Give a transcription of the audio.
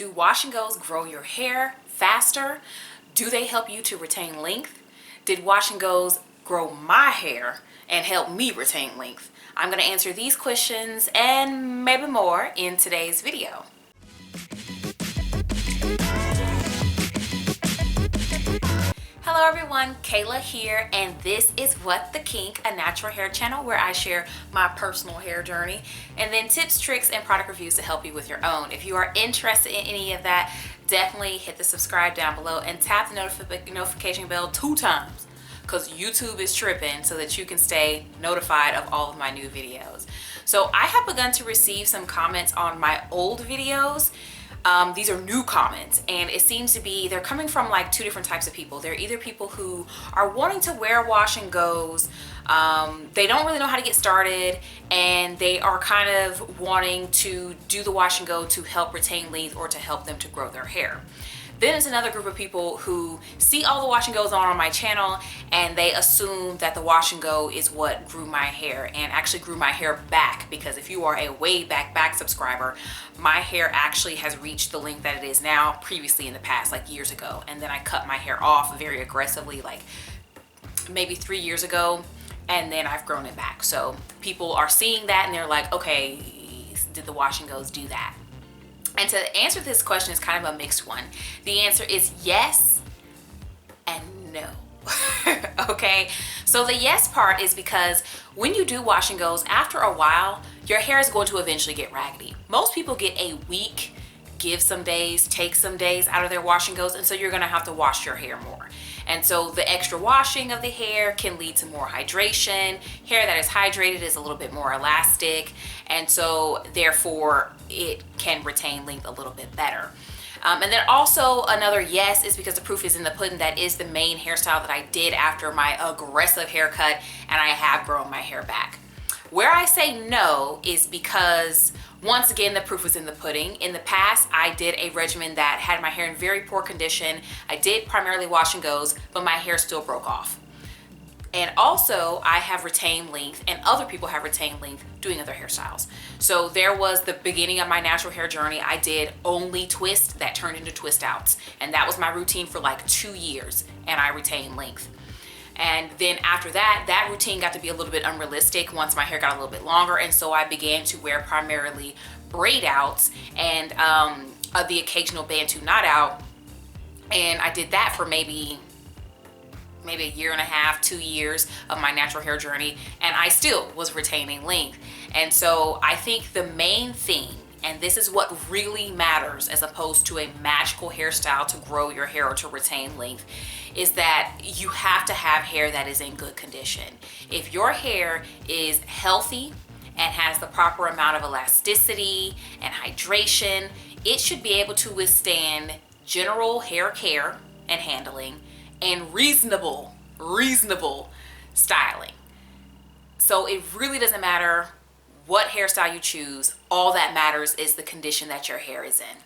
Do wash and goes grow your hair faster? Do they help you to retain length? Did wash and goes grow my hair and help me retain length? I'm going to answer these questions and maybe more in today's video. Hello everyone, Kayla here, and this is What the Kink, a natural hair channel where I share my personal hair journey and then tips, tricks, and product reviews to help you with your own. If you are interested in any of that, definitely hit the subscribe down below and tap the notification bell 2 times because YouTube is tripping so that you can stay notified of all of my new videos. So I have begun to receive some comments on my old videos. These are new comments, and it seems to be they're coming from like 2 different types of people. They're either people who are wanting to wear wash and goes, they don't really know how to get started, and they are kind of wanting to do the wash and go to help retain length or to help them to grow their hair. Then there's another group of people who see all the wash and goes on my channel and they assume that the wash and go is what grew my hair, and actually grew my hair back, because if you are a way back subscriber, my hair actually has reached the length that it is now previously in the past, like years ago. And then I cut my hair off very aggressively like maybe 3 years ago, and then I've grown it back. So people are seeing that and they're like, okay, did the wash and goes do that? And to answer this question is kind of a mixed one. The answer is yes and no. Okay, so the yes part is because when you do wash and goes, after a while, your hair is going to eventually get raggedy. Most people get a week, give some days, take some days out of their wash and goes, and so you're gonna have to wash your hair more. And so the extra washing of the hair can lead to more hydration. Hair that is hydrated is a little bit more elastic, and so therefore it can retain length a little bit better. And then also another yes is because the proof is in the pudding. That is the main hairstyle that I did after my aggressive haircut, and I have grown my hair back. Where I say no is because, once again, the proof was in the pudding. In the past, I did a regimen that had my hair in very poor condition. I did primarily wash and goes, but my hair still broke off. And also, I have retained length, and other people have retained length doing other hairstyles. So there was the beginning of my natural hair journey. I did only twist that turned into twist outs. And that was my routine for like 2 years, and I retained length. And then after that, that routine got to be a little bit unrealistic once my hair got a little bit longer. And so I began to wear primarily braid outs and the occasional Bantu knot out. And I did that for maybe a year and a half, 2 years of my natural hair journey. And I still was retaining length. And so I think the main thing, and this is what really matters as opposed to a magical hairstyle to grow your hair or to retain length, is that you have to have hair that is in good condition. If your hair is healthy and has the proper amount of elasticity and hydration, it should be able to withstand general hair care and handling and reasonable styling. So it really doesn't matter what hairstyle you choose. All that matters is the condition that your hair is in.